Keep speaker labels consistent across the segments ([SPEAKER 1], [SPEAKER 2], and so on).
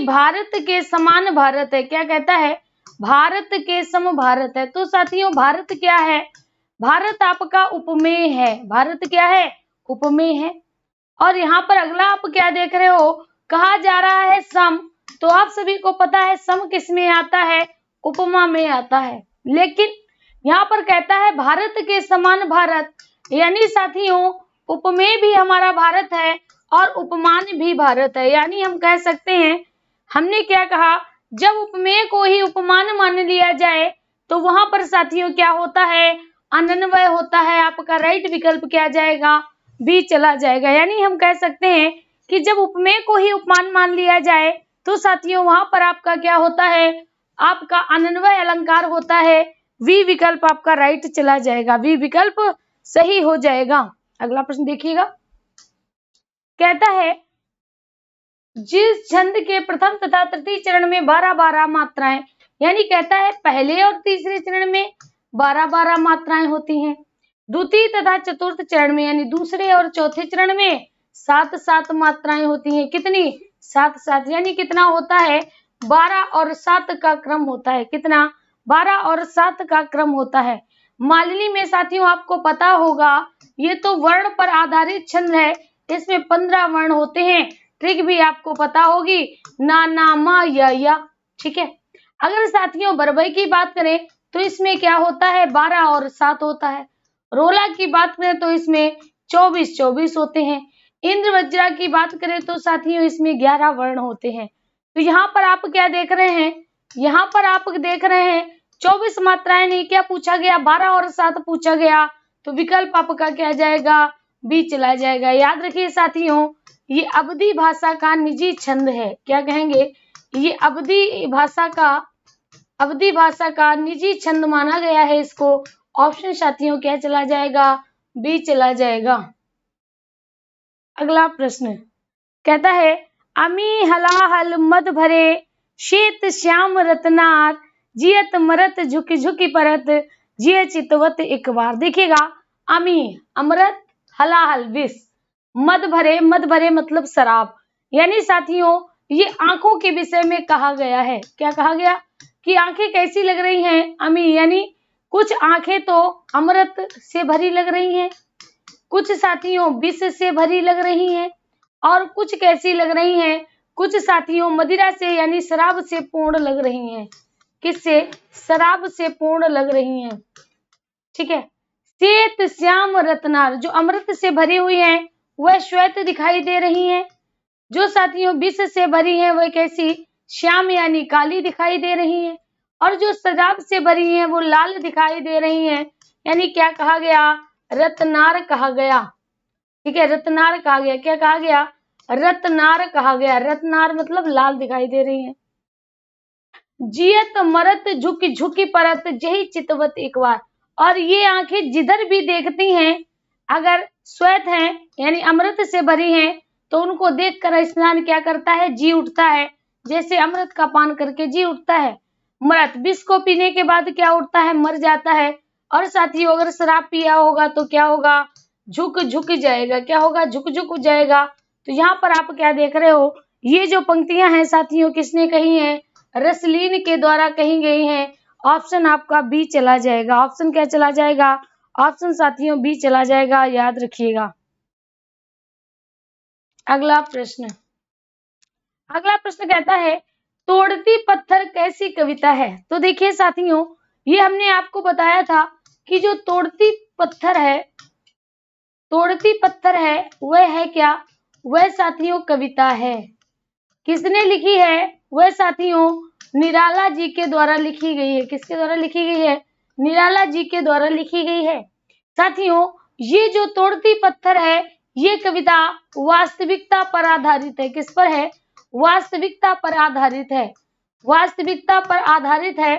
[SPEAKER 1] भारत के समान भारत है। क्या कहता है? भारत के सम भारत है। तो साथियों भारत क्या है? भारत आपका उपमेय है। भारत क्या है? उपमेय है। और यहाँ पर अगला आप क्या देख रहे हो? कहा जा रहा है सम। तो आप सभी को पता है सम किस में आता है? उपमा में आता है। लेकिन यहाँ पर कहता है भारत के समान भारत, यानी साथियों उपमेय भी हमारा भारत है और उपमान भी भारत है। यानी हम कह सकते हैं, हमने क्या कहा, जब उपमेय को ही उपमान मान लिया जाए तो वहां पर साथियों क्या होता है? अनन्वय होता है। आपका राइट विकल्प क्या आ जाएगा? बी चला जाएगा। यानी हम कह सकते हैं कि जब उपमेय को ही उपमान मान लिया जाए तो साथियों वहां पर आपका क्या होता है? आपका अनन्वय अलंकार होता है। वी विकल्प आपका राइट चला जाएगा। वी विकल्प सही हो जाएगा। अगला प्रश्न देखिएगा, कहता है जिस छंद के प्रथम तथा तृतीय चरण में 12-12 मात्राएं, यानी कहता है पहले और तीसरे चरण में 12-12 मात्राएं होती हैं, द्वितीय तथा चतुर्थ चरण में यानी दूसरे और चौथे चरण में 7-7 मात्राएं होती हैं। कितनी? 7-7। यानी कितना होता है? 12 और 7 का क्रम होता है। कितना? 12 और 7 का क्रम होता है। मालिनी में साथियों आपको पता होगा ये तो वर्ण पर आधारित छंद है, इसमें 15 वर्ण होते हैं। ट्रिक भी आपको पता होगी, ना ना मा या। ठीक है। अगर साथियों बरबई की बात करें तो इसमें क्या होता है? 12 और 7 होता है। रोला की बात करें तो इसमें 24 होते हैं। इंद्र वज्रा की बात करें तो साथियों इसमें 11 वर्ण होते हैं। तो यहाँ पर आप क्या देख रहे हैं? यहाँ पर आप देख रहे हैं 24 मात्राएं नहीं, क्या पूछा गया? 12 और 7 पूछा गया। तो विकल्प आपका क्या जाएगा? बी चला जाएगा। याद रखिए साथियों ये अवधी भाषा का निजी छंद है। क्या कहेंगे? ये अवधी भाषा का निजी छंद माना गया है इसको। ऑप्शन साथियों क्या चला जाएगा? बी चला जाएगा। अगला प्रश्न कहता है अमी हलाहल मद भरे शीत श्याम रत्नार जियत मरत झुकी झुकी परत जिय चितवत एक बार। देखिएगा अमी अमृत, हलाहल विष, मद भरे मतलब शराब। यानी साथियों ये आंखों के विषय में कहा गया है। क्या कहा गया? कि आंखें कैसी लग रही हैं? अमी यानी कुछ आंखें तो अमृत से भरी लग रही हैं, कुछ साथियों विष से भरी लग रही हैं, और कुछ कैसी लग रही हैं? कुछ साथियों मदिरा से यानी शराब से पूर्ण लग रही हैं। किससे? शराब से पूर्ण लग रही हैं। ठीक है। श्वेत श्याम रत्नार, जो अमृत से भरी हुई हैं वह श्वेत दिखाई दे रही हैं। जो साथियों विष से भरी हैं वह कैसी? श्याम यानी काली दिखाई दे रही हैं। और जो शराब से भरी हैं वो लाल दिखाई दे रही हैं। यानी क्या कहा गया? रत्नार कहा गया। ठीक है, रत्नार कहा गया। क्या कहा गया? रत्नार कहा गया। रत्नार मतलब लाल दिखाई दे रही है। जियत मरत झुकी झुकी परत जही चितवत एक बार। और ये आंखें जिधर भी देखती हैं अगर श्वेत हैं यानी अमृत से भरी हैं तो उनको देखकर स्नान क्या करता है? जी उठता है। जैसे अमृत का पान करके जी उठता है। मरत विष को पीने के बाद क्या उठता है? मर जाता है। और साथियों अगर शराब पिया होगा तो क्या होगा? झुक झुक जाएगा। क्या होगा? झुक झुक जाएगा। तो यहाँ पर आप क्या देख रहे हो? ये जो पंक्तियां हैं साथियों किसने कही हैं? रसलीन के द्वारा कही गई हैं। ऑप्शन आपका बी चला जाएगा। ऑप्शन क्या चला जाएगा? ऑप्शन साथियों बी चला जाएगा। याद रखिएगा। अगला प्रश्न कहता है तोड़ती पत्थर कैसी कविता है? तो देखिए साथियों ये हमने आपको बताया था कि जो तोड़ती पत्थर है वह है क्या? वह साथियों कविता है। किसने लिखी है? वह साथियों निराला जी के द्वारा लिखी गई है। किसके द्वारा लिखी गई है? निराला जी के द्वारा लिखी गई है। साथियों ये जो तोड़ती पत्थर है ये कविता वास्तविकता पर आधारित है। किस पर है? वास्तविकता पर आधारित है। वास्तविकता पर आधारित है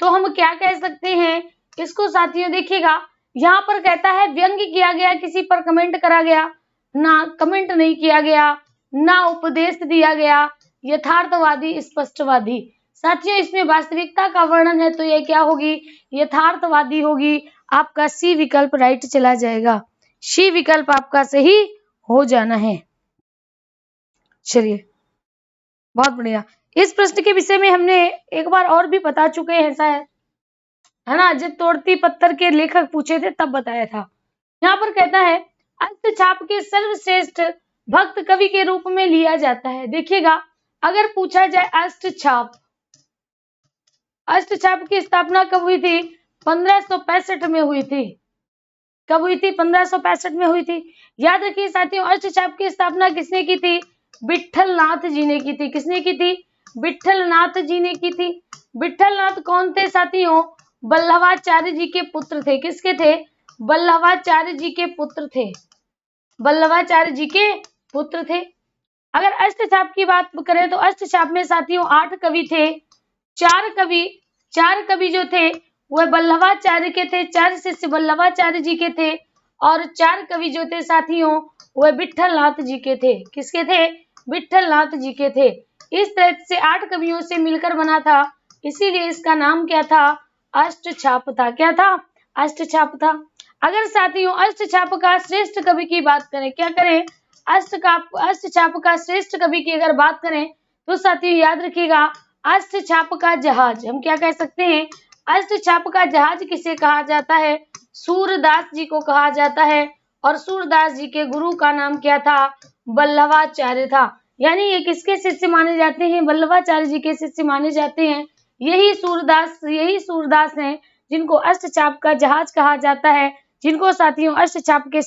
[SPEAKER 1] तो हम क्या कह सकते हैं इसको? साथियों देखिएगा यहाँ पर कहता है व्यंग्य किया गया, किसी पर कमेंट करा गया ना, कमेंट नहीं किया गया, ना उपदेश दिया गया, यथार्थवादी स्पष्टवादी। साथियों इसमें वास्तविकता का वर्णन है तो ये क्या होगी? यथार्थवादी होगी। आपका सी विकल्प राइट चला जाएगा। सी विकल्प आपका सही हो जाना है। चलिए बहुत बढ़िया। इस प्रश्न के विषय में हमने एक बार और भी बता चुके हैं शायद, है ना, जब तोड़ती पत्थर के लेखक पूछे थे तब बताया था। यहाँ पर कहता है अष्टछाप के सर्वश्रेष्ठ भक्त कवि के रूप में लिया जाता है। देखिएगा, अगर पूछा जाए अष्टछाप की स्थापना कब हुई थी? 1565 में हुई थी। कब हुई थी? 1565 में हुई थी। याद रखिए साथियों, अष्टछाप की स्थापना किसने की थी? विठल नाथ जी ने की थी। किसने की थी? विठल नाथ जी ने की थी। विठल नाथ कौन थे साथियों? वल्लभाचार्य जी के पुत्र थे। किसके थे? वल्लभाचार्य जी के पुत्र थे। वल्लभाचार्य जी के पुत्र थे। अगर अष्टछाप की बात करें तो अष्टछाप में साथियों 8 कवि थे। चार कवि जो थे वह वल्लभाचार्य के थे, 4 शिष्य वल्लभाचार्य जी के थे, और 4 कवि जो थे साथियों वह विठल नाथ जी के थे। किसके थे? विठल नाथ जी के थे। इस तरह से 8 कवियों से मिलकर बना था, इसीलिए इसका नाम क्या था? अष्टछाप था। क्या था? अष्टछाप था। अगर साथियों अष्टछाप का श्रेष्ठ कवि की बात करें, क्या करें? अष्टछाप का श्रेष्ठ कवि की अगर बात करें तो साथियों याद रखिएगा, अष्टछाप का जहाज, हम क्या कह सकते हैं? अष्टछाप का जहाज किसे कहा जाता है? सूरदास जी को कहा जाता है। और सूरदास जी के गुरु का नाम क्या था? वल्लभाचार्य था। यानी ये किसके शिष्य माने जाते हैं? वल्लभाचार्य जी के शिष्य माने जाते हैं। यही सूरदास हैं जिनको अष्टछाप का जहाज कहा जाता है, जिनको साथियों अष्टछाप के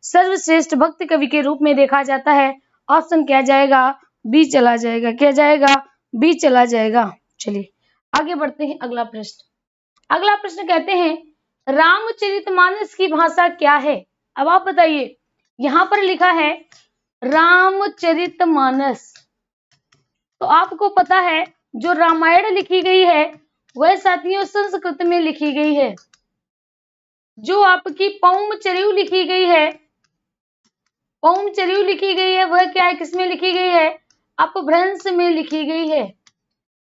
[SPEAKER 1] सर्वश्रेष्ठ भक्त कवि के रूप में देखा जाता है। ऑप्शन क्या जाएगा? बी चला जाएगा। क्या जाएगा? बी चला जाएगा। चलिए आगे बढ़ते हैं। अगला प्रश्न कहते हैं रामचरितमानस की भाषा क्या है? अब आप बताइए, यहाँ पर लिखा है रामचरितमानस, तो आपको पता है जो रामायण लिखी गई है वह साथियों संस्कृत में लिखी गई है। जो आपकी पौमचरिऊ लिखी गई है, वह क्या है? किसमें लिखी गई है? अपभ्रंश में लिखी गई है।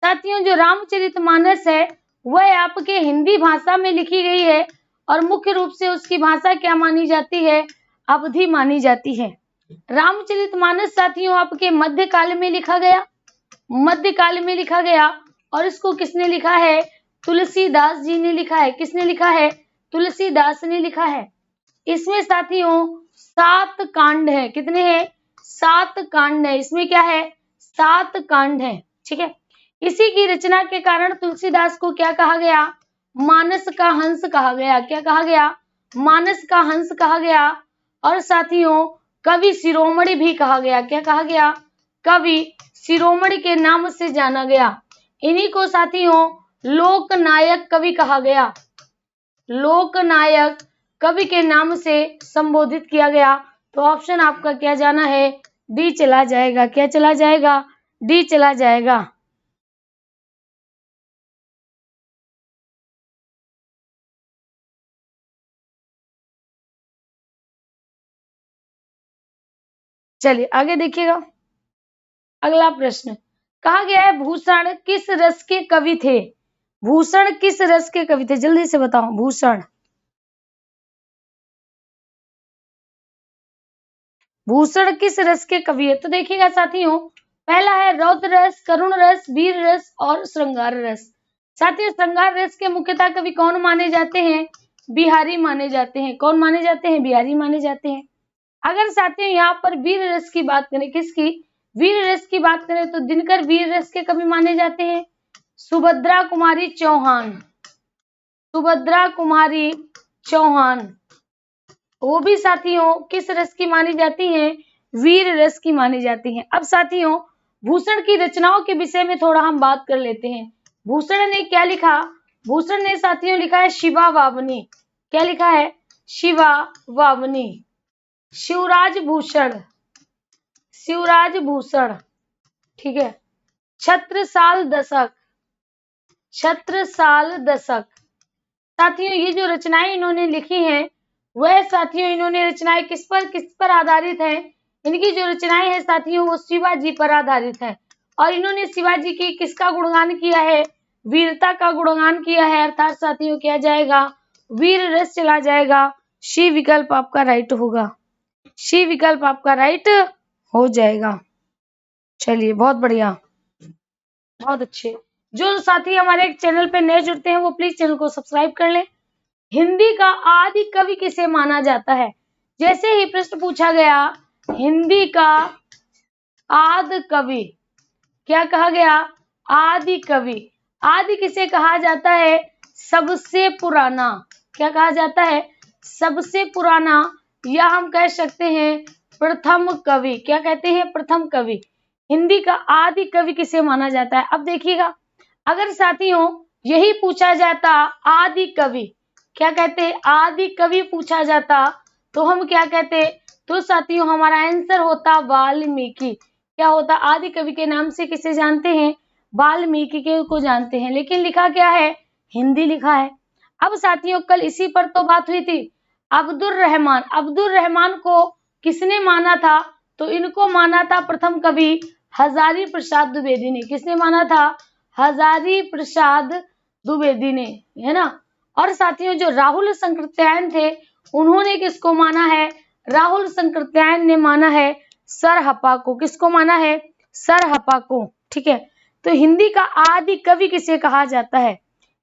[SPEAKER 1] साथियों जो रामचरितमानस है वह आपके हिंदी भाषा में लिखी गई है, और मुख्य रूप से उसकी भाषा क्या मानी जाती है? अवधी मानी जाती है। रामचरितमानस साथियों आपके मध्यकाल में लिखा गया, और इसको किसने लिखा है? तुलसीदास जी ने लिखा है। किसने लिखा है? तुलसीदास ने लिखा है। इसमें साथियों 7 कांड है। कितने हैं? 7 कांड है। इसमें क्या है? 7 कांड है। ठीक है। इसी की रचना के कारण तुलसीदास को क्या कहा गया? मानस का हंस कहा गया। क्या कहा गया? मानस का हंस कहा गया। और साथियों कवि शिरोमणि भी कहा गया। क्या कहा गया? कवि शिरोमणि के नाम से जाना गया। इन्हीं को साथियों लोकनायक कवि कहा गया। लोकनायक कवि के नाम से संबोधित किया गया। तो ऑप्शन आपका क्या जाना है? डी चला जाएगा। क्या चला जाएगा? डी चला जाएगा। चलिए आगे देखिएगा। अगला प्रश्न कहा गया है भूषण किस रस के कवि थे? भूषण किस रस के कवि थे? जल्दी से बताओ। भूषण किस रस के कवि है? तो देखिएगा साथियों, पहला है रौद्र रस, करुण रस, वीर रस और श्रृंगार रस। साथियों श्रृंगार रस के मुख्यतः कवि कौन माने जाते हैं? बिहारी माने जाते हैं। कौन माने जाते हैं? बिहारी माने जाते हैं। अगर साथियों यहाँ पर वीर रस की बात करें, किसकी? वीर रस की बात करें तो दिनकर वीर रस के कवि माने जाते हैं। सुभद्रा कुमारी चौहान, वो भी साथियों किस रस की मानी जाती हैं? वीर रस की मानी जाती हैं। अब साथियों भूषण की रचनाओं के विषय में थोड़ा हम बात कर लेते हैं। भूषण ने क्या लिखा? भूषण ने साथियों लिखा है शिवा वावनी। क्या लिखा है? शिवा वावनी। शिवराज भूषण, ठीक है। छत्रसाल दशक। साथियों ये जो रचनाएं इन्होंने लिखी हैं वह साथियों इन्होंने रचनाएं किस पर आधारित हैं? इनकी जो रचनाएं हैं साथियों वो शिवाजी पर आधारित है। और इन्होंने शिवाजी की किसका गुणगान किया है? वीरता का गुणगान किया है। अर्थात साथियों क्या जाएगा? वीर रस चला जाएगा। सी विकल्प आपका राइट होगा। सी विकल्प आपका राइट हो जाएगा। चलिए बहुत बढ़िया। बहुत अच्छे। जो साथी हमारे चैनल पे नए जुड़ते हैं वो प्लीज चैनल को सब्सक्राइब कर लें। हिंदी का आदि कवि किसे माना जाता है? जैसे ही प्रश्न पूछा गया हिंदी का आदि कवि, क्या कहा गया? आदि कवि। आदि किसे कहा जाता है? सबसे पुराना। क्या कहा जाता है? सबसे पुराना, या हम कह सकते हैं प्रथम कवि। क्या कहते हैं? प्रथम कवि। हिंदी का आदि कवि किसे माना जाता है? अब देखिएगा, अगर साथियों यही पूछा जाता आदि कवि, क्या कहते हैं? आदि कवि पूछा जाता तो हम क्या कहते? तो साथियों हमारा आंसर होता वाल्मीकि। क्या होता? आदि कवि के नाम से किसे जानते हैं? वाल्मीकि के को जानते हैं। लेकिन लिखा क्या है? हिंदी लिखा है। अब साथियों कल इसी पर तो बात हुई थी। अब्दुल रहमान, अब्दुल रहमान को किसने माना था? तो इनको माना था प्रथम कवि हजारी प्रसाद द्विवेदी ने। किसने माना था? हजारी प्रसाद द्विवेदी ने, है ना। और साथियों जो राहुल संकृत्यायन थे उन्होंने किसको माना है? राहुल संकृत्यायन ने माना है सरहपा को। किसको माना है? सरहपा को। ठीक है, तो हिंदी का आदि कवि किसे कहा जाता है?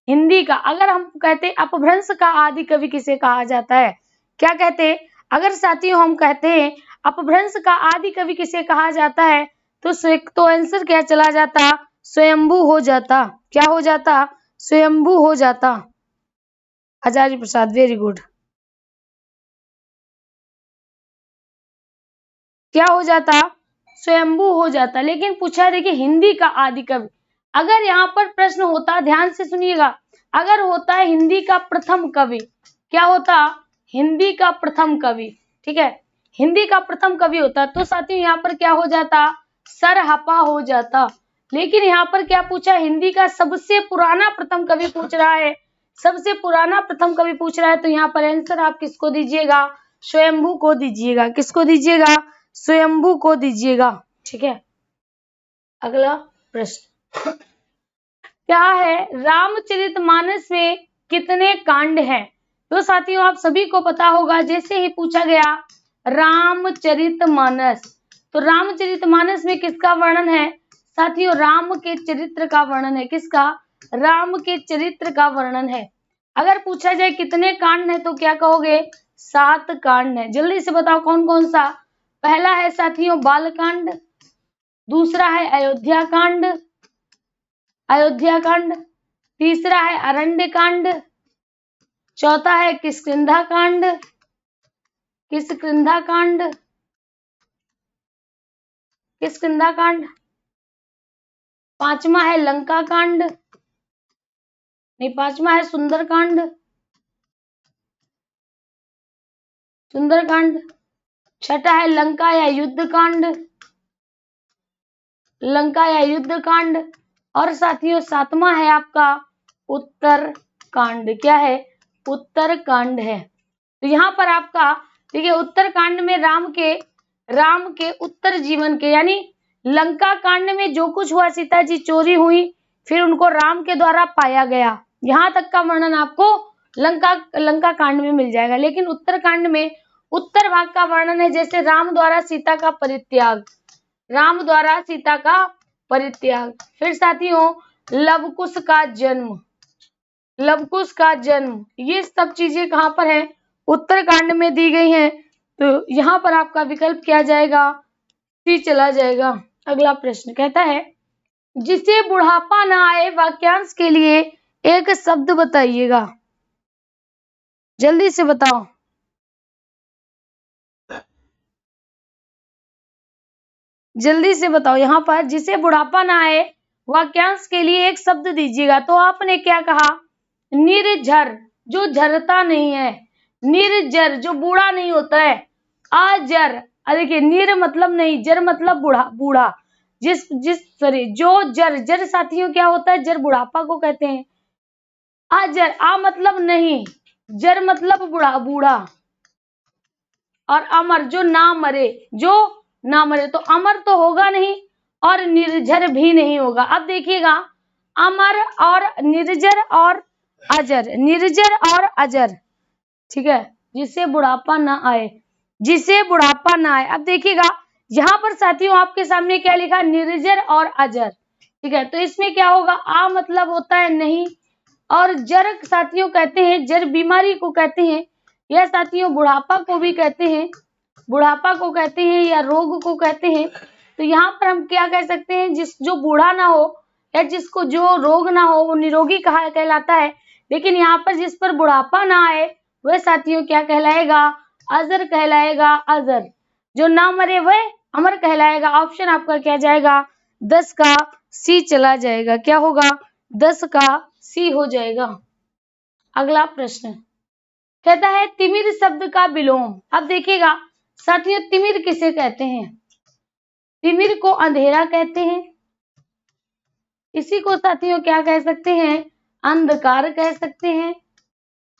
[SPEAKER 1] हिंदी का, अगर हम कहते अपभ्रंश का आदि कवि किसे कहा जाता है? क्या कहते? अगर साथियों हम कहते हैं अपभ्रंश का आदि कवि किसे कहा जाता है तो आंसर क्या चला जाता? स्वयंभू हो जाता। क्या हो जाता? स्वयंभू हो जाता। Hazari Prasad, very good. क्या हो जाता? स्वयंभू हो जाता। लेकिन पूछा देखिए हिंदी का आदि कवि, अगर यहाँ पर प्रश्न होता, ध्यान से सुनिएगा, अगर होता है हिंदी का प्रथम कवि, क्या होता? हिंदी का प्रथम कवि। ठीक है, हिंदी का प्रथम कवि होता तो साथियों यहाँ पर क्या हो जाता? सरहपा हो जाता। लेकिन यहाँ पर क्या पूछा? हिंदी का सबसे पुराना प्रथम कवि पूछ रहा है। सबसे पुराना प्रथम कवि पूछ रहा है तो यहाँ पर आंसर आप किसको दीजिएगा? स्वयंभू को दीजिएगा। किसको दीजिएगा? स्वयंभू को दीजिएगा। ठीक है, अगला प्रश्न क्या है? रामचरितमानस में कितने कांड हैं? तो साथियों आप सभी को पता होगा, जैसे ही पूछा गया रामचरितमानस, तो रामचरितमानस में किसका वर्णन है? साथियों राम के चरित्र का वर्णन है। किसका? राम के चरित्र का वर्णन है। अगर पूछा जाए कितने कांड है तो क्या कहोगे? 7 कांड है। जल्दी से बताओ कौन कौन सा? पहला है साथियों बालकांड, दूसरा है अयोध्या कांड, अयोध्या कांड, तीसरा है अरण्य कांड, चौथा है किष्किंधा कांड, किष्किंधा कांड, किष्किंधा कांड, पांचवा है लंका कांड, नहीं पांचवा है सुंदरकांड, सुंदरकांड, छठा है लंका या युद्ध कांड, लंका या युद्ध कांड, और साथियों सातवां है आपका उत्तर कांड। क्या है? उत्तर कांड है। तो यहाँ पर आपका देखिए उत्तर कांड में राम के उत्तर जीवन के, यानी लंका कांड में जो कुछ हुआ, सीता जी चोरी हुई, फिर उनको राम के द्वारा पाया गया, यहाँ तक का वर्णन आपको लंका कांड में मिल जाएगा। लेकिन उत्तर कांड में उत्तर भाग का वर्णन है, जैसे राम द्वारा सीता का परित्याग, राम द्वारा सीता का परित्याग, फिर साथियों लवकुश का जन्म, लवकुश का जन्म, ये सब चीजें कहां पर है? उत्तरकांड में दी गई हैं। तो यहाँ पर आपका विकल्प क्या जाएगा? सी चला जाएगा। अगला प्रश्न कहता है जिसे बुढ़ापा न आए वाक्यांश के लिए एक शब्द बताइएगा। जल्दी से बताओ। जल्दी से बताओ, यहाँ पर जिसे बुढ़ापा ना आए वाक्यांश के लिए एक शब्द दीजिएगा। तो आपने क्या कहा? निर्झर, जो झरता नहीं है, निर्जर जो बूढ़ा नहीं होता है, अजर, देखिए निर मतलब नहीं, जर मतलब बूढ़ा, बूढ़ा, सॉरी जो जर साथियों क्या होता है? जर बुढ़ापा को कहते हैं। अजर, आ मतलब नहीं, जर मतलब बूढ़ा, बूढ़ा, और अमर जो ना मरे, जो ना मरे, तो अमर तो होगा नहीं और निर्जर भी नहीं होगा। अब देखिएगा अमर और निर्जर और अजर, निर्जर और अजर, ठीक है, जिसे बुढ़ापा ना आए, जिसे बुढ़ापा ना आए। अब देखिएगा यहाँ पर साथियों आपके सामने क्या लिखा? निर्जर और अजर। ठीक है, तो इसमें क्या होगा, आ मतलब होता है नहीं, और जर साथियों कहते हैं, जर बीमारी को कहते हैं, या साथियों बुढ़ापा को भी कहते हैं, बुढ़ापा को कहते हैं या रोग को कहते हैं। तो यहाँ पर हम क्या कह सकते हैं, जिस जो बूढ़ा ना हो या जिसको जो रोग ना हो वो निरोगी कहा कहलाता है। लेकिन यहाँ पर जिस पर बुढ़ापा ना आए वह साथियों क्या कहलाएगा, अजर कहलाएगा, अजर। जो ना मरे वह अमर कहलाएगा। ऑप्शन आपका क्या जाएगा, 10 का सी चला जाएगा। क्या होगा, 10 का सी हो जाएगा। अगला प्रश्न कहता है तिमिर शब्द का विलोम। अब देखिएगा साथियों, तिमिर किसे कहते हैं, तिमिर को अंधेरा कहते हैं, इसी को साथियों क्या कह सकते हैं, अंधकार कह सकते हैं,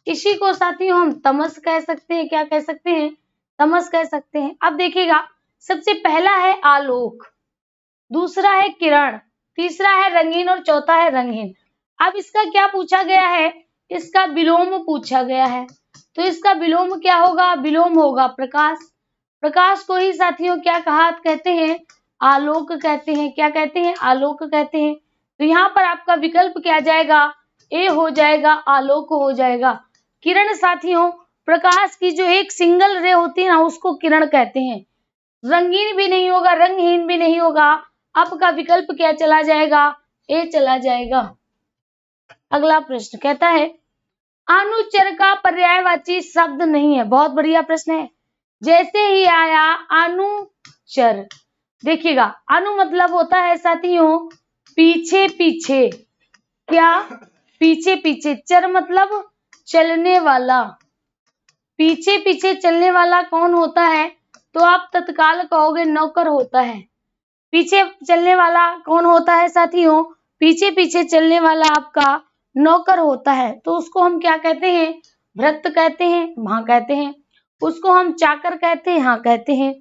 [SPEAKER 1] इसी को साथियों हम तमस कह सकते हैं। क्या कह सकते हैं, तमस कह सकते हैं। अब देखिएगा सबसे पहला है आलोक, दूसरा है किरण, तीसरा है रंगीन और चौथा है रंगहीन। अब इसका क्या पूछा गया है, इसका विलोम पूछा गया है। तो इसका विलोम क्या होगा, विलोम होगा प्रकाश। प्रकाश को ही साथियों क्या कहा कहते हैं, आलोक कहते हैं। क्या कहते हैं, आलोक कहते हैं। तो यहाँ पर आपका विकल्प क्या जाएगा, ए हो जाएगा, आलोक हो जाएगा। किरण साथियों प्रकाश की जो एक सिंगल रे होती है ना उसको किरण कहते हैं। रंगीन भी नहीं होगा, रंगहीन भी नहीं होगा। आपका विकल्प क्या चला जाएगा, ए चला जाएगा। अगला प्रश्न कहता है अनुचर का पर्यायवाची शब्द नहीं है। बहुत बढ़िया प्रश्न है। जैसे ही आया अनुचर, देखिएगा अनु मतलब होता है साथियों पीछे पीछे, क्या पीछे पीछे, चर मतलब चलने वाला, पीछे पीछे चलने वाला कौन होता है, तो आप तत्काल कहोगे नौकर होता है। पीछे चलने वाला कौन होता है साथियों, पीछे पीछे चलने वाला आपका नौकर होता है। तो उसको हम क्या कहते हैं, भृत्य कहते हैं, हाँ कहते हैं। उसको हम चाकर कहते हैं, हाँ कहते हैं।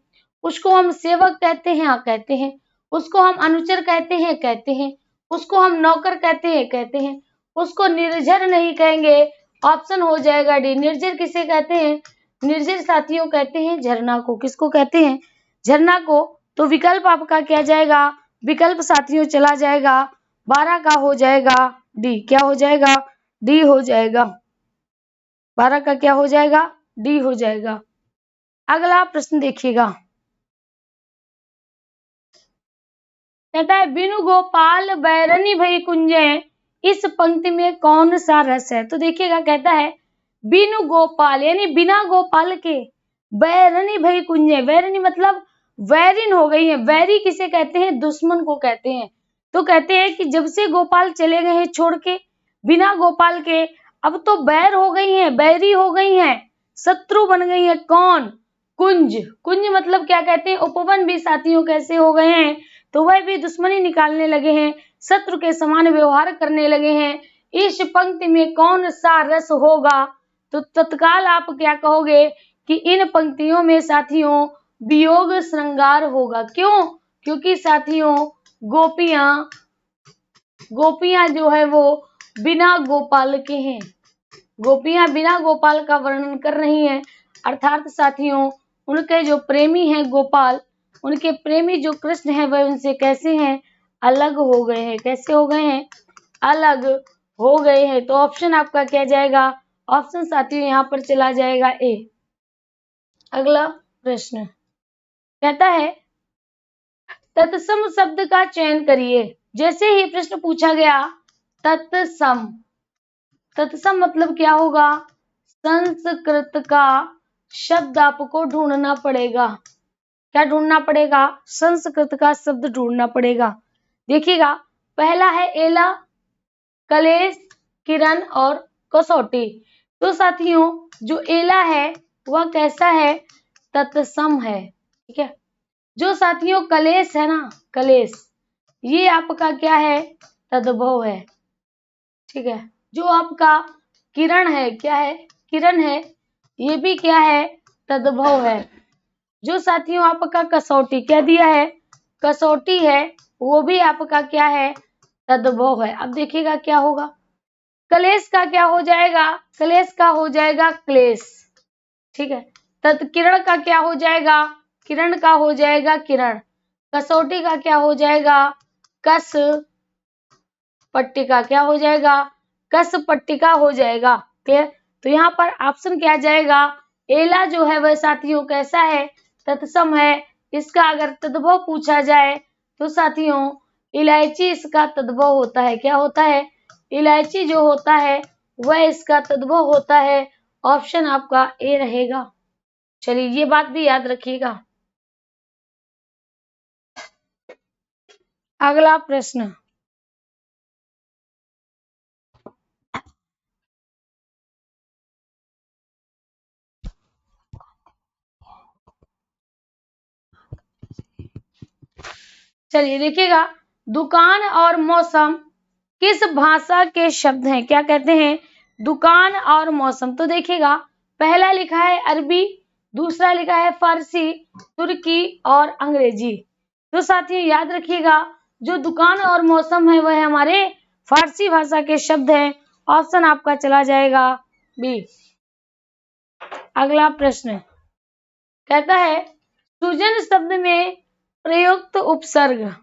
[SPEAKER 1] उसको हम सेवक कहते हैं, हाँ कहते हैं। उसको हम अनुचर कहते हैं, कहते हैं। उसको हम नौकर कहते हैं, कहते हैं। उसको निर्जर नहीं कहेंगे। ऑप्शन हो जाएगा डी। निर्जर किसे कहते हैं, निर्जर साथियों कहते हैं झरना को। किसको कहते हैं, झरना को। तो विकल्प आपका क्या जाएगा, विकल्प साथियों चला जाएगा 12 का हो जाएगा डी। क्या हो जाएगा, डी हो जाएगा। 12 का क्या हो जाएगा, डी हो जाएगा। अगला प्रश्न देखिएगा, कहता है बिनु गोपाल बैरनी भई कुंजे, इस पंक्ति में कौन सा रस है। तो देखिएगा कहता है बिनु गोपाल यानी बिना गोपाल के, बैरनी भई कुंजे, बैरनी मतलब वैरिन हो गई है। वैरी किसे कहते हैं, दुश्मन को कहते हैं। तो कहते हैं कि जब से गोपाल चले गए हैं छोड़ के, बिना गोपाल के, अब तो बैर हो गई हैं, बैरी हो गई हैं, शत्रु बन गई है। कौन, कुंज। कुंज मतलब क्या कहते हैं, उपवन भी साथियों कैसे हो गए हैं, तो वह भी दुश्मनी निकालने लगे हैं, शत्रु के समान व्यवहार करने लगे हैं। इस पंक्ति में कौन सा रस होगा, तो तत्काल आप क्या कहोगे कि इन पंक्तियों में साथियों वियोग श्रृंगार होगा। क्यों, क्योंकि साथियों गोपियां जो है वो बिना गोपाल के हैं। गोपियां बिना गोपाल का वर्णन कर रही हैं, अर्थात साथियों उनके जो प्रेमी हैं गोपाल, उनके प्रेमी जो कृष्ण हैं वह उनसे कैसे हैं, अलग हो गए हैं। कैसे हो गए हैं, अलग हो गए हैं। तो ऑप्शन आपका क्या जाएगा, ऑप्शन साथियों यहाँ पर चला जाएगा ए। अगला प्रश्न कहता है तत्सम शब्द का चयन करिए। जैसे ही प्रश्न पूछा गया तत्सम, तत्सम मतलब क्या होगा, संस्कृत का शब्द आपको ढूंढना पड़ेगा। क्या ढूंढना पड़ेगा, संस्कृत का शब्द ढूंढना पड़ेगा। देखिएगा पहला है एला, कलेश, किरण और कसौटी। तो साथियों जो एला है वह कैसा है, तत्सम है। ठीक है, जो साथियों कलेश है ना, कलेश, ये आपका क्या है, तद्भव है। ठीक है, जो आपका किरण है, क्या है, किरण है, ये भी क्या है, तद्भव है। जो साथियों आपका कसौटी, क्या दिया है, कसौटी है, वो भी आपका क्या है, तद्भव है। अब देखिएगा क्या होगा, कलेश का क्या हो जाएगा, कलेश का हो जाएगा क्लेश। ठीक है, किरण का क्या हो जाएगा, किरण का हो जाएगा किरण। कसौटी का क्या हो जाएगा, कस पट्टिका क्या हो जाएगा? कस पट्टिका हो जाएगा। क्लियर? तो यहाँ पर ऑप्शन क्या जाएगा? एला जो है वह साथियों कैसा है? तत्सम है। इसका अगर तद्भव पूछा जाए तो साथियों इलायची इसका तद्भव होता है। क्या होता है? इलायची जो होता है वह इसका तद्भव होता है। ऑप्शन आपका ए रहेगा। चलिए ये बात भी याद रखिएगा। अगला प्रश्न, चलिए देखिएगा, दुकान और मौसम किस भाषा के शब्द हैं? क्या कहते हैं? दुकान और मौसम। तो देखिएगा, पहला लिखा है अरबी, दूसरा लिखा है फारसी, तुर्की और अंग्रेजी। तो साथियों याद रखिएगा, जो दुकान और मौसम है वह हमारे फारसी भाषा के शब्द हैं। ऑप्शन आपका चला जाएगा बी। अगला प्रश्न कहता है, सुजन शब्द में प्रयुक्त उपसर्ग।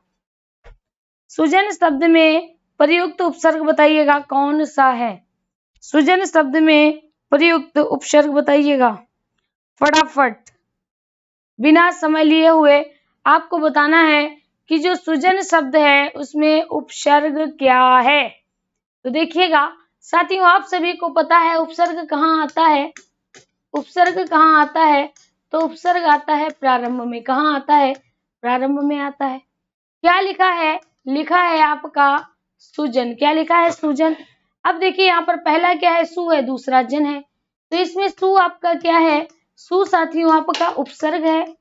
[SPEAKER 1] सुजन शब्द में प्रयुक्त उपसर्ग बताइएगा कौन सा है? सुजन शब्द में प्रयुक्त उपसर्ग बताइएगा फटाफट, बिना समय लिए हुए आपको बताना है कि जो सुजन शब्द है उसमें उपसर्ग क्या है। तो देखिएगा साथियों, आप सभी को पता है उपसर्ग कहाँ आता है। उपसर्ग कहाँ आता है? तो उपसर्ग आता है प्रारंभ में। कहाँ आता है? प्रारंभ में आता है। क्या लिखा है? लिखा है आपका सुजन। क्या लिखा है? सुजन। अब देखिए यहाँ पर पहला क्या है? सु है, दूसरा जन है। तो इसमें सु आपका क्या है? सु साथियों आपका उपसर्ग है।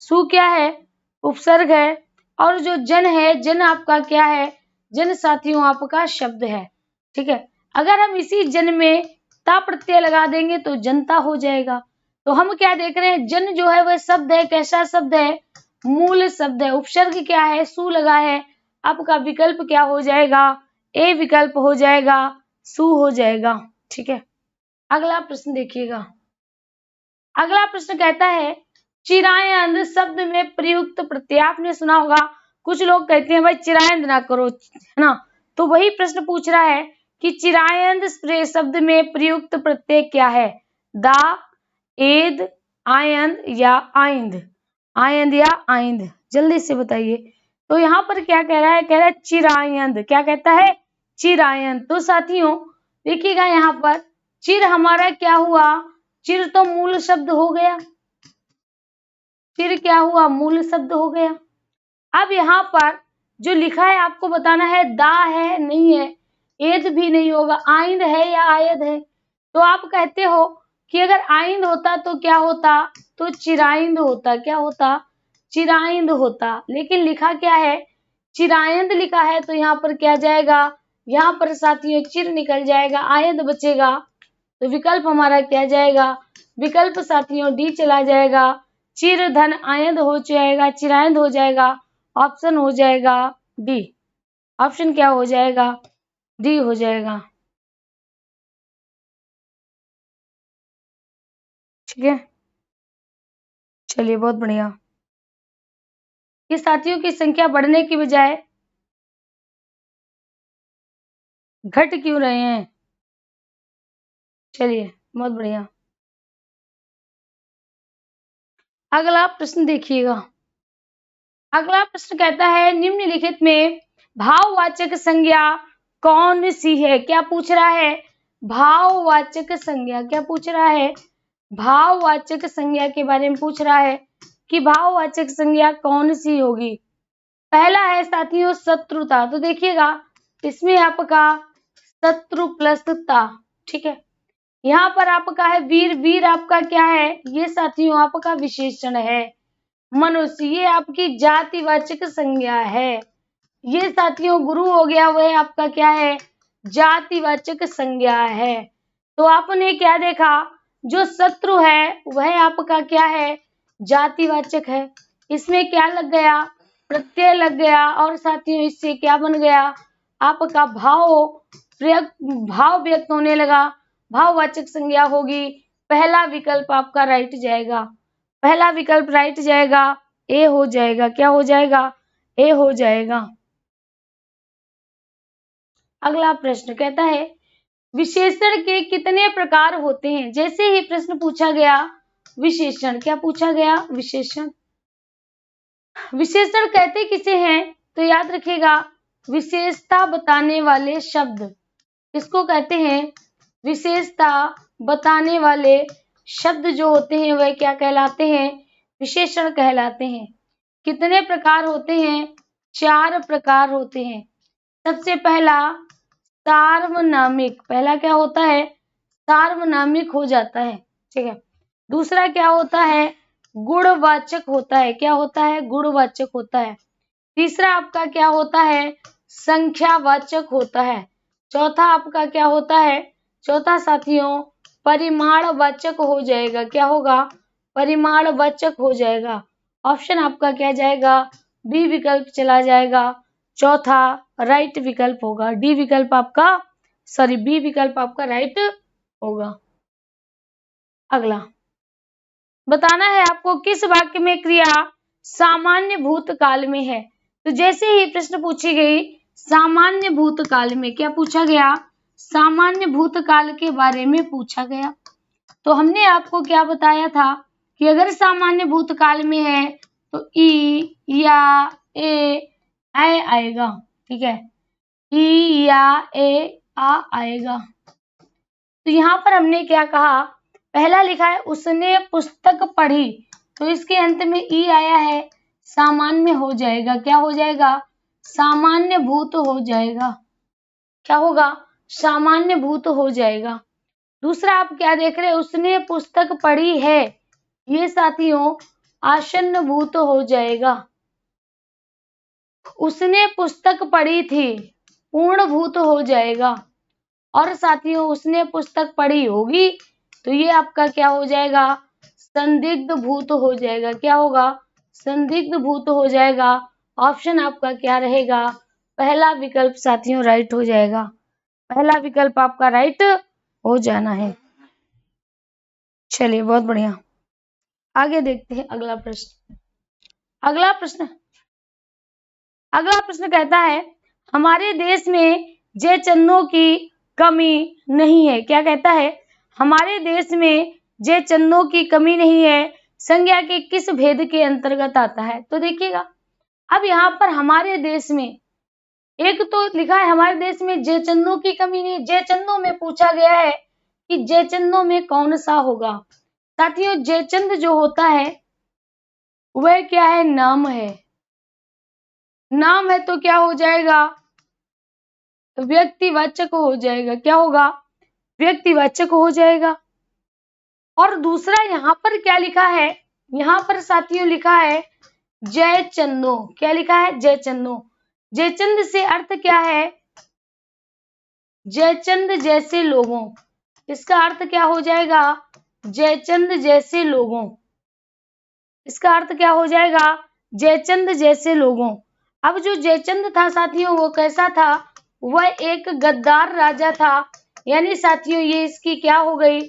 [SPEAKER 1] सु क्या है? उपसर्ग है। और जो जन है, जन आपका क्या है? जन साथियों आपका शब्द है। ठीक है, अगर हम इसी जन में ता प्रत्यय लगा देंगे तो जनता हो जाएगा। तो हम क्या देख रहे हैं? जन जो है वह शब्द है। कैसा शब्द है? मूल शब्द है। उपसर्ग क्या है? सु लगा है। आपका विकल्प क्या हो जाएगा? ए विकल्प हो जाएगा, सु हो जाएगा। ठीक है, अगला प्रश्न देखिएगा। अगला प्रश्न कहता है, चिरायंद शब्द में प्रयुक्त प्रत्यय। आपने सुना होगा कुछ लोग कहते हैं भाई चिरायंद ना करो, है ना? तो वही प्रश्न पूछ रहा है कि चिरायंद शब्द में प्रयुक्त प्रत्यय क्या है? दा, एद, आयंद या आइंद? आयंद या आइंद, जल्दी से बताइए। तो यहाँ पर क्या कह रहा है? कह रहा है चिरायंद। क्या कहता है? चिरायंद। तो साथियों देखिएगा यहाँ पर चिर हमारा क्या हुआ? चिर तो मूल शब्द हो गया। चिर क्या हुआ? मूल शब्द हो गया। अब यहाँ पर जो लिखा है आपको बताना है, दा है नहीं है, एद भी नहीं होगा, आइंद है या आयद है। तो आप कहते हो कि अगर आइंद होता तो क्या होता? तो चिराइंद होता। क्या होता? चिराइंद होता। लेकिन लिखा क्या है? चिरायंद लिखा है। तो यहाँ पर क्या जाएगा? यहाँ पर साथियों चिर निकल जाएगा, आयद बचेगा। तो विकल्प हमारा क्या जाएगा? विकल्प साथियों डी चला जाएगा। चिर धन आयंद हो जाएगा, चिरायंद हो जाएगा। ऑप्शन हो जाएगा डी। ऑप्शन क्या हो जाएगा? डी हो जाएगा। ठीक है, चलिए बहुत बढ़िया। कि साथियों की संख्या बढ़ने की बजाय घट क्यों रहे हैं? चलिए बहुत बढ़िया। अगला प्रश्न देखिएगा। अगला प्रश्न कहता है, निम्नलिखित में भाववाचक संज्ञा कौन सी है? क्या पूछ रहा है? भाववाचक संज्ञा। क्या पूछ रहा है? भाववाचक संज्ञा के बारे में पूछ रहा है कि भाववाचक संज्ञा कौन सी होगी। पहला है साथियों शत्रुता। तो देखिएगा इसमें आपका शत्रु प्लस ता। ठीक है, यहाँ पर आपका है वीर। वीर आपका क्या है? ये साथियों आपका विशेषण है। मनुष्य ये आपकी जातिवाचक संज्ञा है। ये साथियों गुरु हो गया, वह आपका क्या है? जातिवाचक संज्ञा है। तो आपने क्या देखा? जो शत्रु है वह आपका क्या है? जातिवाचक है। इसमें क्या लग गया? प्रत्यय लग गया। और साथियों इससे क्या बन गया? आपका भाव व्यक्त होने लगा। भाववाचक संज्ञा होगी। पहला विकल्प आपका राइट जाएगा। पहला विकल्प राइट जाएगा, ए हो जाएगा। क्या हो जाएगा? ए हो जाएगा। अगला प्रश्न कहता है विशेषण के कितने प्रकार होते हैं। जैसे ही प्रश्न पूछा गया विशेषण, क्या पूछा गया, विशेषण। विशेषण कहते किसे हैं, तो याद रखिएगा विशेषता बताने वाले शब्द, किसको कहते हैं, विशेषता बताने वाले शब्द जो होते हैं वह क्या कहलाते हैं, विशेषण कहलाते हैं। कितने प्रकार होते हैं, 4 प्रकार होते हैं। सबसे पहला सार्वनामिक, पहला क्या होता है, सार्वनामिक हो जाता है, ठीक है। दूसरा क्या होता है, गुणवाचक होता है, क्या होता है, गुणवाचक होता है। तीसरा आपका क्या होता है, संख्यावाचक होता है। चौथा आपका क्या होता है, चौथा साथियों परिमाणवाचक हो जाएगा, क्या होगा, परिमाणवाचक हो जाएगा। ऑप्शन आपका क्या जाएगा, बी विकल्प चला जाएगा। चौथा राइट विकल्प होगा, डी विकल्प आपका बी विकल्प आपका राइट होगा। अगला बताना है आपको किस वाक्य में क्रिया सामान्य भूतकाल में है। तो जैसे ही प्रश्न पूछी गई सामान्य भूतकाल में, क्या पूछा गया, सामान्य भूतकाल के बारे में पूछा गया। तो हमने आपको क्या बताया था कि अगर सामान्य भूतकाल में है तो ई या ए आएगा, ठीक है, ई या ए आएगा। तो यहाँ पर हमने क्या कहा, पहला लिखा है उसने पुस्तक पढ़ी, तो इसके अंत में ई आया है, सामान्य हो जाएगा, क्या हो जाएगा, सामान्य भूत हो जाएगा, क्या होगा, सामान्य भूत हो जाएगा। दूसरा आप क्या देख रहे हैं, उसने पुस्तक पढ़ी है, ये साथियों आसन्न भूत हो जाएगा। उसने पुस्तक पढ़ी थी, पूर्ण भूत हो जाएगा। और साथियों उसने पुस्तक पढ़ी होगी, तो ये आपका क्या हो जाएगा, संदिग्ध भूत हो जाएगा, क्या होगा, संदिग्ध भूत हो जाएगा। ऑप्शन आपका क्या रहेगा, पहला विकल्प साथियों राइट हो जाएगा, पहला विकल्प आपका राइट हो जाना है। चलिए बहुत बढ़िया, आगे देखते हैं अगला प्रश्न। अगला प्रश्न कहता है हमारे देश में जय चन्नों की कमी नहीं है। क्या कहता है, हमारे देश में जय चन्नों की कमी नहीं है, संज्ञा के किस भेद के अंतर्गत आता है। तो देखिएगा अब यहाँ पर हमारे देश में, एक तो लिखा है हमारे देश में जय चन्नों की कमी नहीं, जय चन्नों में पूछा गया है कि जय चन्नों में कौन सा होगा। साथियों जयचंद जो होता है वह क्या है, नाम है, नाम है तो क्या हो जाएगा, व्यक्तिवाचक हो जाएगा, क्या होगा, व्यक्तिवाचक हो जाएगा। और दूसरा यहाँ पर क्या लिखा है, यहाँ पर साथियों लिखा है जय चंदो, क्या लिखा है, जय चंदो। जयचंद से अर्थ क्या है, जयचंद जैसे लोगों, इसका अर्थ क्या हो जाएगा, जयचंद जैसे लोगों, इसका अर्थ क्या हो जाएगा, जयचंद जैसे लोगों। अब जो जयचंद था साथियों वो कैसा था, वह एक गद्दार राजा था, यानी साथियों ये इसकी क्या हो गई,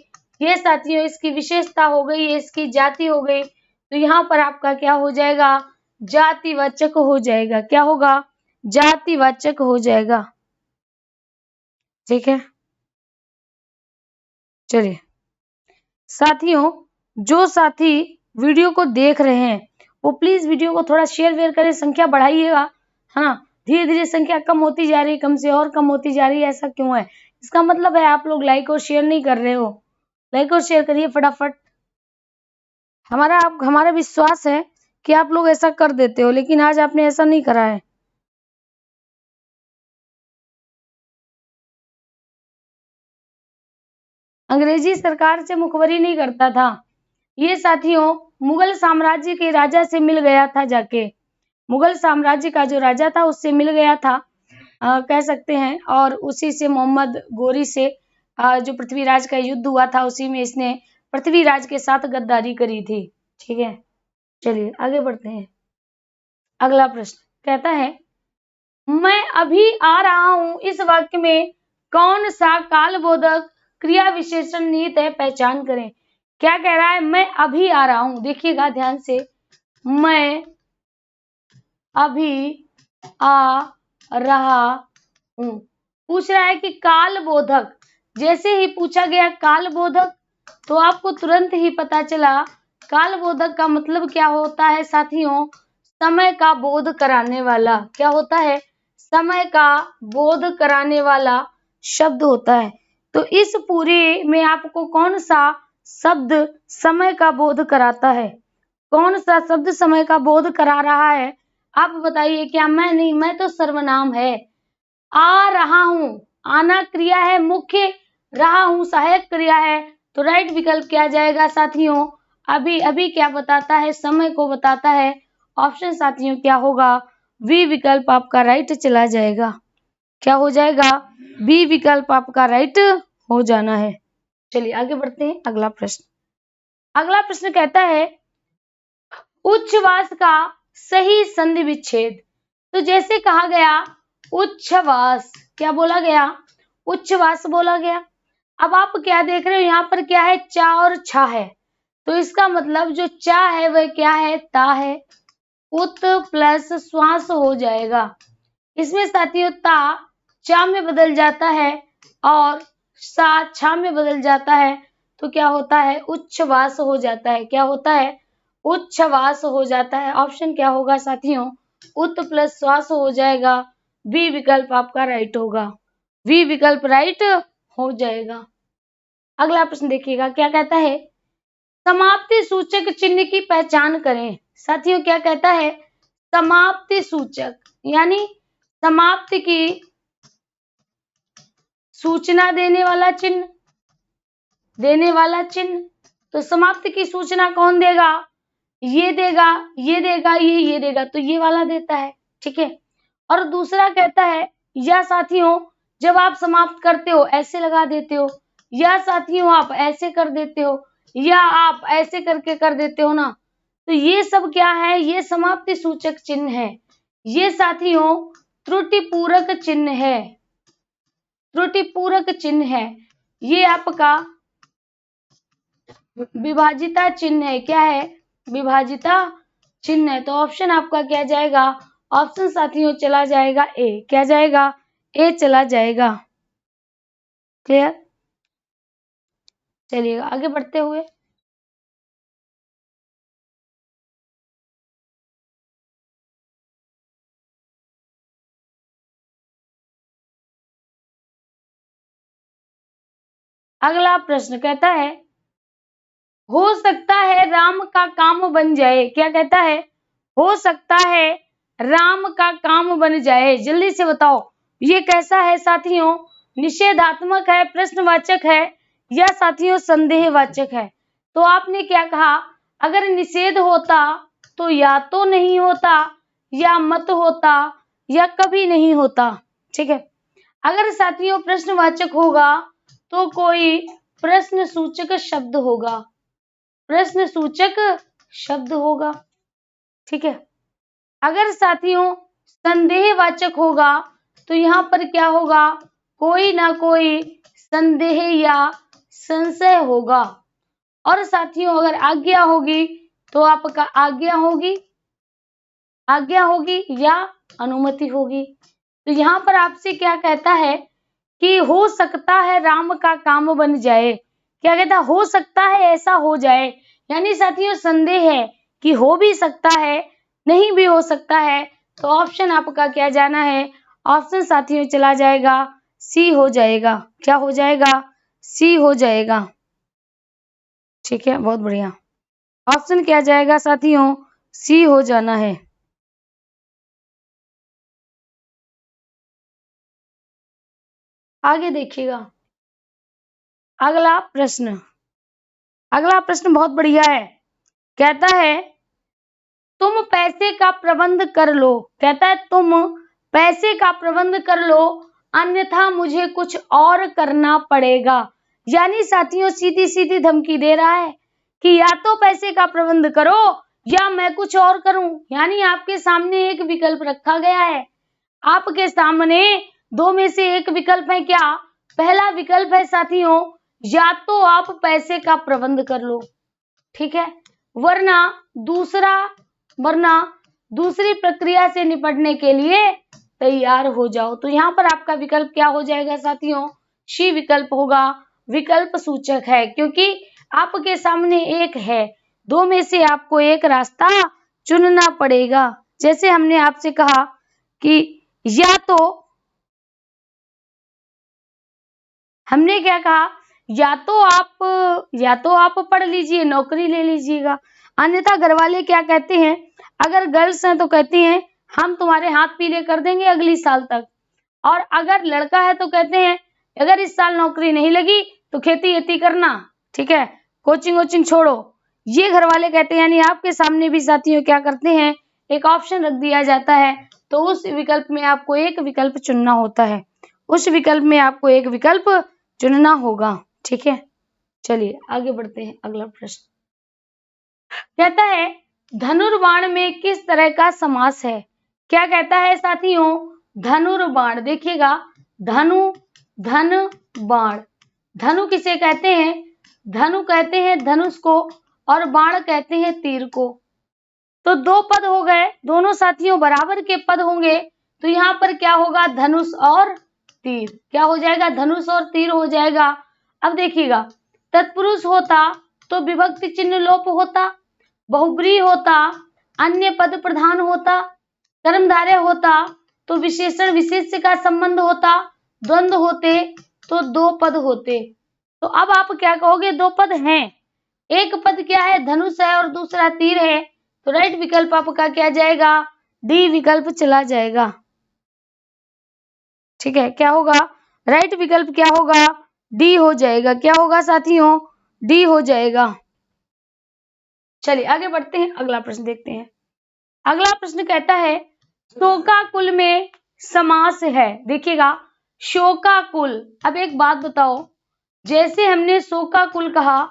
[SPEAKER 1] ये साथियों इसकी विशेषता हो गई, ये इसकी जाति हो गई। तो यहाँ पर आपका क्या हो जाएगा, जातिवाचक हो जाएगा, क्या होगा, जातिवाचक हो जाएगा, ठीक है। चलिए साथियों जो साथी वीडियो को देख रहे हैं वो प्लीज वीडियो को थोड़ा शेयर वेयर करें, संख्या बढ़ाइएगा, है ना। धीरे धीरे संख्या कम होती जा रही है, कम से और कम होती जा रही है, ऐसा क्यों है, इसका मतलब है आप लोग लाइक और शेयर नहीं कर रहे हो। लाइक और शेयर करिए फटाफट, हमारा विश्वास है कि आप लोग ऐसा कर देते हो, लेकिन आज आपने ऐसा नहीं करा है। अंग्रेजी सरकार से मुखबरी नहीं करता था, ये साथियों मुगल साम्राज्य के राजा से मिल गया था जाके, मुगल साम्राज्य का जो राजा था उससे मिल गया था, कह सकते हैं। और उसी से मोहम्मद गोरी से जो पृथ्वीराज का युद्ध हुआ था उसी में इसने पृथ्वीराज के साथ गद्दारी करी थी, ठीक है। चलिए आगे बढ़ते हैं। अगला प्रश्न कहता है मैं अभी आ रहा हूं, इस वाक्य में कौन सा कालबोधक क्रिया विशेषण निहित है, पहचान करें। क्या कह रहा है, मैं अभी आ रहा हूं, देखिएगा ध्यान से, मैं अभी आ रहा हूं, पूछ रहा है कि काल बोधक, जैसे ही पूछा गया काल बोधक तो आपको तुरंत ही पता चला काल बोधक का मतलब क्या होता है साथियों, समय का बोध कराने वाला। क्या होता है? समय का बोध कराने वाला शब्द होता है। तो इस पूरे में आपको कौन सा शब्द समय का बोध कराता है? कौन सा शब्द समय का बोध करा रहा है? आप बताइए। क्या मैं नहीं, मैं तो सर्वनाम है। आ रहा हूं, आना क्रिया है मुख्य, रहा हूं सहायक क्रिया है। तो राइट विकल्प क्या जाएगा साथियों? अभी अभी क्या बताता है? समय को बताता है। ऑप्शन साथियों क्या होगा? बी विकल्प आपका राइट चला जाएगा। क्या हो जाएगा? बी विकल्प आपका राइट हो जाना है। चलिए आगे बढ़ते हैं। अगला प्रश्न, अगला प्रश्न कहता है उच्छ्वास का सही संधि विच्छेद। तो जैसे कहा गया उच्छ्वास, क्या बोला गया? उच्छ्वास बोला गया। अब आप क्या देख रहे हो यहाँ पर? क्या है? चा और छा है। तो इसका मतलब जो चा है वह क्या है? ता है। उत प्लस श्वास हो जाएगा। इसमें साथियों ता चा में बदल जाता है और सा छा में बदल जाता है। तो क्या होता है? उच्छ्वास हो जाता है। क्या होता है? उच्छ्वास हो जाता है। ऑप्शन क्या होगा साथियों? उत प्लस श्वास हो जाएगा। बी विकल्प आपका राइट होगा। बी विकल्प राइट हो जाएगा। अगला प्रश्न देखिएगा क्या कहता है? समाप्ति सूचक चिन्ह की पहचान करें। साथियों क्या कहता है? समाप्ति सूचक यानी समाप्ति की सूचना देने वाला चिन्ह, देने वाला चिन्ह। तो समाप्ति की सूचना कौन देगा? ये देगा, ये देगा, ये देगा। तो ये वाला देता है। ठीक है। और दूसरा कहता है या साथियों जब आप समाप्त करते हो ऐसे लगा देते हो, या साथियों आप ऐसे कर देते हो, या आप ऐसे करके कर देते हो ना। तो ये सब क्या है? ये समाप्ति सूचक चिन्ह है। ये साथियों त्रुटि पूरक चिन्ह है। त्रुटि पूरक चिन्ह है। ये आपका विभाजिता चिन्ह है। क्या है? विभाजिता चिन्ह है। तो ऑप्शन आपका क्या जाएगा? ऑप्शन साथियों चला जाएगा ए। क्या जाएगा? ए चला जाएगा। क्लियर? चलिएगा आगे बढ़ते हुए अगला प्रश्न कहता है हो सकता है राम का काम बन जाए। क्या कहता है? हो सकता है राम का काम बन जाए। जल्दी से बताओ ये कैसा है साथियों? निषेधात्मक है, प्रश्नवाचक है, या साथियों संदेहवाचक है? तो आपने क्या कहा? अगर निषेध होता तो या तो नहीं होता, या मत होता, या कभी नहीं होता। ठीक है। अगर साथियों प्रश्नवाचक होगा तो कोई प्रश्न सूचक शब्द होगा। प्रश्न सूचक शब्द होगा। ठीक है। अगर साथियों संदेहवाचक होगा तो यहाँ पर क्या होगा? कोई ना कोई संदेह या संशय होगा। और साथियों अगर आज्ञा होगी तो आपका आज्ञा होगी, आज्ञा होगी या अनुमति होगी। तो यहाँ पर आपसे क्या कहता है कि हो सकता है राम का काम बन जाए। क्या कहता है? हो सकता है ऐसा हो जाए। यानी साथियों संदेह है कि हो भी सकता है, नहीं भी हो सकता है। तो ऑप्शन आपका क्या जाना है? ऑप्शन साथियों चला जाएगा सी हो जाएगा। क्या हो जाएगा? सी हो जाएगा। ठीक है, बहुत बढ़िया। ऑप्शन क्या जाएगा साथियों? सी हो जाना है। आगे देखिएगा अगला प्रश्न। अगला प्रश्न बहुत बढ़िया है। कहता है तुम पैसे का प्रबंध कर लो। कहता है तुम पैसे का प्रबंध कर लो अन्यथा मुझे कुछ और करना पड़ेगा। यानी साथियों सीधी सीधी धमकी दे रहा है कि या तो पैसे का प्रबंध करो या मैं कुछ और करूं। यानी आपके सामने एक विकल्प रखा गया है। आपके सामने दो में से एक विकल्प है। क्या? पहला विकल्प है साथियों या तो आप पैसे का प्रबंध कर लो, ठीक है, वरना दूसरी प्रक्रिया से निपटने के लिए तैयार हो जाओ। तो यहाँ पर आपका विकल्प क्या हो जाएगा साथियों? सी विकल्प होगा, विकल्प सूचक है, क्योंकि आपके सामने एक है, दो में से आपको एक रास्ता चुनना पड़ेगा। जैसे हमने आपसे कहा कि या तो हमने क्या कहा, या तो आप पढ़ लीजिए, नौकरी ले लीजिएगा, अन्यथा घर वाले क्या कहते हैं, अगर गर्ल्स हैं तो कहती हैं हम तुम्हारे हाथ पीले कर देंगे अगली साल तक, और अगर लड़का है तो कहते हैं अगर इस साल नौकरी नहीं लगी तो खेती वेती करना, ठीक है, कोचिंग वोचिंग छोड़ो, ये घर वाले कहते हैं। यानी आपके सामने भी साथियों क्या करते हैं, एक ऑप्शन रख दिया जाता है, तो उस विकल्प में आपको एक विकल्प चुनना होता है, उस विकल्प में आपको एक विकल्प चुनना होगा, ठीक है। चलिए आगे बढ़ते हैं। अगला प्रश्न कहता है धनुर्बाण में किस तरह का समास है? क्या कहता है साथियों? धनुर्बाण। देखिएगा, धनु, धन, बाण। धनु किसे कहते हैं? धनु कहते हैं धनुष को, और बाण कहते हैं तीर को। तो दो पद हो गए, दोनों साथियों बराबर के पद होंगे, तो यहाँ पर क्या होगा, धनुष और तीर। क्या हो जाएगा? धनुष और तीर हो जाएगा। अब देखिएगा, तत्पुरुष होता तो विभक्ति चिन्ह लोप होता, बहुब्रीहि होता, अन्य पद प्रधान होता, कर्मधारय होता तो विशेषण विशेष्य का संबंध होता, द्वंद्व होते तो दो पद होते। तो अब आप क्या कहोगे? दो पद हैं, एक पद क्या है? धनुष है और दूसरा तीर है, तो राइट विकल्प आपका क्या जाएगा? डी विकल्प चला जाएगा, ठीक है। क्या होगा? राइट विकल्प क्या होगा? डी हो जाएगा। क्या होगा साथियों? डी हो जाएगा। चलिए आगे बढ़ते हैं, अगला प्रश्न देखते हैं। अगला प्रश्न कहता है शोकाकुल में समास है। देखिएगा, शोकाकुल। अब एक बात बताओ, जैसे हमने शोकाकुल कहा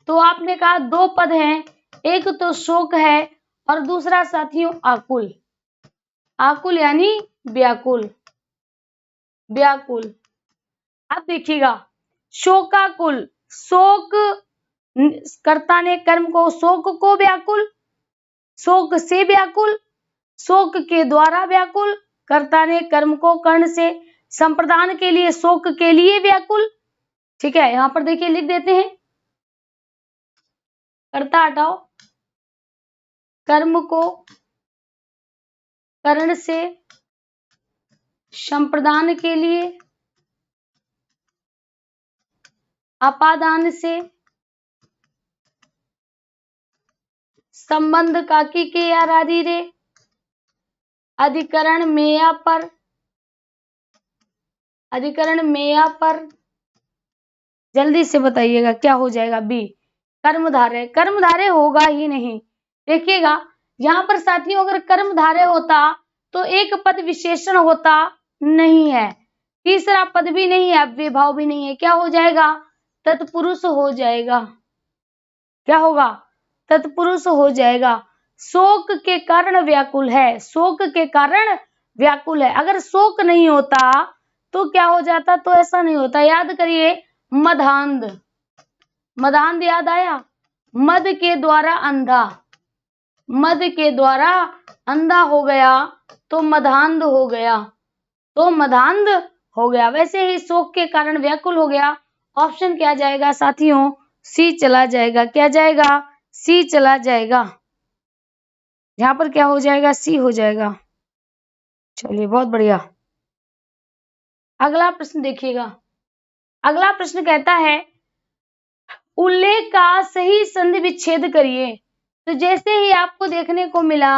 [SPEAKER 1] तो आपने कहा दो पद हैं, एक तो शोक है और दूसरा साथियों आकुल। आकुल यानी व्याकुल, व्याकुल। अब देखिएगा, शोकाकुल, शोक कर्ता ने कर्म को, शोक को व्याकुल, शोक से व्याकुल, शोक के द्वारा व्याकुल, कर्ता ने कर्म को कर्ण से, संप्रदान के लिए, शोक के लिए व्याकुल, ठीक है। यहां पर देखिए लिख देते हैं, कर्ता हटाओ, कर्म को कर्ण से, संप्रदान के लिए, अपादान से, संबंध काकी के या रारी रे, अधिकरण मेया पर, अधिकरण मेया पर। जल्दी से बताइएगा क्या हो जाएगा? बी, कर्मधारय। कर्मधारय होगा ही नहीं। देखिएगा, यहाँ पर साथियों अगर कर्मधारय होता तो एक पद विशेषण होता, नहीं है, तीसरा पद भी नहीं है, अव्यय भाव भी नहीं है। क्या हो जाएगा? तत्पुरुष हो जाएगा। क्या होगा? तत्पुरुष हो जाएगा। शोक के कारण व्याकुल है, शोक के कारण व्याकुल है। अगर शोक नहीं होता तो क्या हो जाता? तो ऐसा नहीं होता। याद करिए, मदान्ध, मदान्ध याद आया? मद के द्वारा अंधा, मद के द्वारा अंधा हो गया तो मदान्ध हो गया, तो मदान्ध हो गया। वैसे ही शोक के कारण व्याकुल हो गया। ऑप्शन क्या जाएगा साथियों? सी चला जाएगा। क्या जाएगा? सी चला जाएगा। यहाँ पर क्या हो जाएगा? सी हो जाएगा। चलिए बहुत बढ़िया। अगला प्रश्न देखिएगा। अगला प्रश्न कहता है उल्लेख का सही संधि विच्छेद करिए। तो जैसे ही आपको देखने को मिला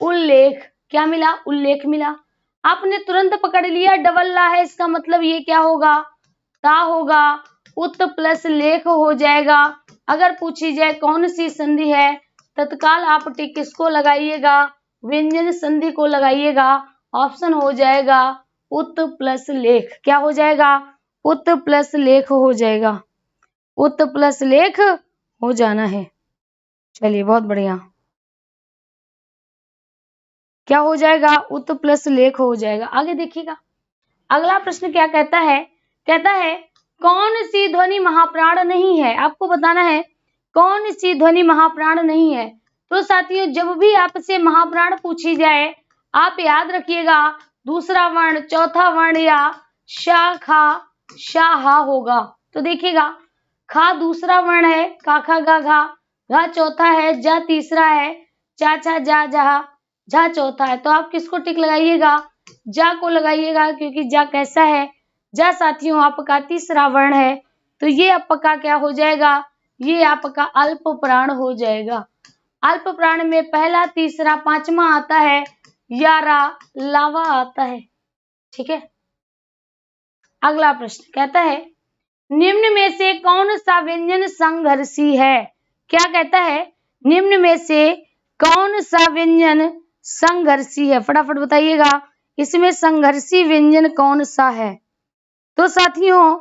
[SPEAKER 1] उल्लेख, क्या मिला? उल्लेख मिला, आपने तुरंत पकड़ लिया डबल ला है, इसका मतलब ये क्या होगा? ता होगा, उत प्लस लेख हो जाएगा। अगर पूछी जाए कौन सी संधि है, तत्काल आप टिक किसको लगाइएगा? व्यंजन संधि को लगाइएगा। ऑप्शन हो जाएगा उत प्लस लेख। क्या हो जाएगा? उत प्लस लेख हो जाएगा, उत प्लस लेख हो जाना है। चलिए बहुत बढ़िया। क्या हो जाएगा? उत प्लस लेख हो जाएगा। आगे देखिएगा, अगला प्रश्न क्या कहता है? कहता है कौन सी ध्वनि महाप्राण नहीं है? आपको बताना है कौन सी ध्वनि महाप्राण नहीं है। तो साथियों जब भी आपसे महाप्राण पूछी जाए, आप याद रखिएगा दूसरा वर्ण, चौथा वर्ण या शा खा शा हा होगा। तो देखिएगा खा दूसरा वर्ण है, का खा गा घा, घा चौथा है, जा तीसरा है, चा छा जा जहा, झा चौथा है। तो आप किसको टिक लगाइएगा? जा को लगाइएगा, क्योंकि जा कैसा है? जा साथियों आपका तीसरा वर्ण है। तो ये आपका क्या हो जाएगा? ये आपका अल्प प्राण हो जाएगा। अल्प प्राण में पहला, तीसरा, पांचवा आता है यारा, लावा आता है। ठीक है, अगला प्रश्न कहता है निम्न में से कौन सा व्यंजन संघर्षी है? क्या कहता है? निम्न में से कौन सा व्यंजन संघर्षी है? फटाफट बताइएगा, इसमें संघर्षी व्यंजन कौन सा है? तो साथियों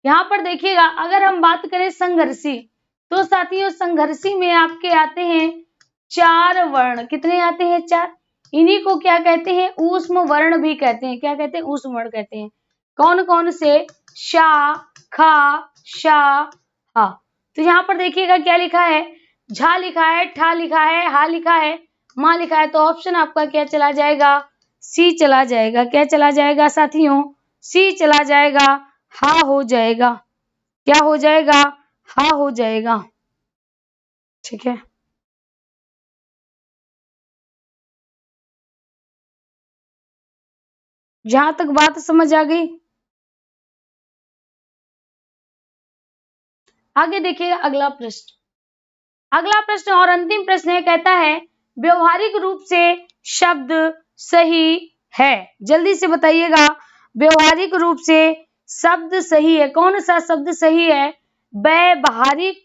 [SPEAKER 1] यहाँ पर देखिएगा, अगर हम बात करें संघर्षी, तो साथियों संघर्षी में आपके आते हैं 4 वर्ण। कितने आते हैं? 4। इन्हीं को क्या कहते हैं? ऊष्म वर्ण भी कहते हैं। क्या कहते हैं? ऊष्म वर्ण कहते हैं। कौन कौन से? शा, खा, शा, हा। तो यहाँ पर देखिएगा क्या लिखा है? झा लिखा है, ठा लिखा है, हा लिखा है, मा लिखा है। तो ऑप्शन आपका क्या चला जाएगा? सी चला जाएगा। क्या चला जाएगा साथियों? सी चला जाएगा। हा हो जाएगा। क्या हो जाएगा? हा हो जाएगा। ठीक है, जहां तक बात समझ आ गई, आगे देखिएगा अगला प्रश्न। अगला प्रश्न और अंतिम प्रश्न है, कहता है व्यवहारिक रूप से शब्द सही है। जल्दी से बताइएगा, व्यवहारिक रूप से शब्द सही है। कौन सा शब्द सही है? व्यवहारिक,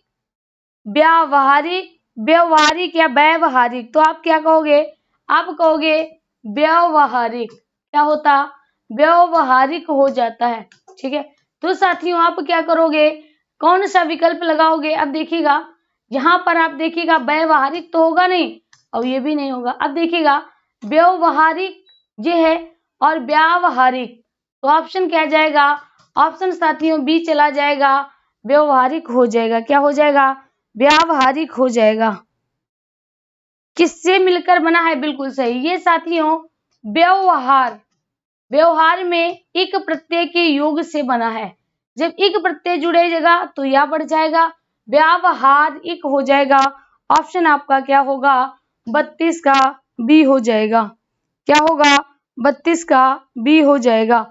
[SPEAKER 1] व्यावहारिक, व्यवहारिक या व्यवहारिक? तो आप क्या कहोगे? आप कहोगे व्यवहारिक। क्या होता? व्यवहारिक हो जाता है। ठीक है, तो साथियों आप क्या करोगे? कौन सा विकल्प लगाओगे? अब देखिएगा, यहाँ पर आप देखिएगा व्यवहारिक तो होगा नहीं और ये भी नहीं होगा। अब देखिएगा व्यवहारिक ये है और व्यावहारिक, तो ऑप्शन क्या जाएगा? ऑप्शन साथियों बी चला जाएगा, व्यवहारिक हो जाएगा। क्या हो जाएगा? व्यावहारिक हो जाएगा। किससे मिलकर बना है? बिल्कुल सही, ये साथियों व्यवहार, व्यवहार में इक प्रत्यय के योग से बना है। जब इक प्रत्यय जुड़ेगा तो या बढ़ जाएगा, व्यावहार इक हो जाएगा। ऑप्शन आपका क्या होगा? 32 का बी हो जाएगा। क्या होगा? 32 का बी हो जाएगा।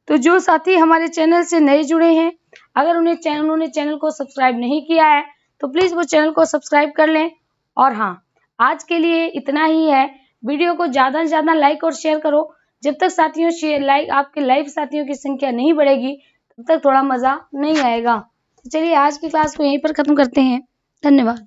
[SPEAKER 1] तो जो साथी हमारे चैनल से नए जुड़े हैं, अगर उन्होंने चैनल को सब्सक्राइब नहीं किया है तो प्लीज वो चैनल को सब्सक्राइब कर लें। और हाँ, आज के लिए इतना ही है। वीडियो को ज्यादा से ज्यादा लाइक और शेयर करो। जब तक साथियों शेयर लाइक आपके लाइव साथियों की संख्या नहीं बढ़ेगी तब तक थोड़ा मजा नहीं आएगा। तो चलिए आज की क्लास को यहीं पर खत्म करते हैं। धन्यवाद।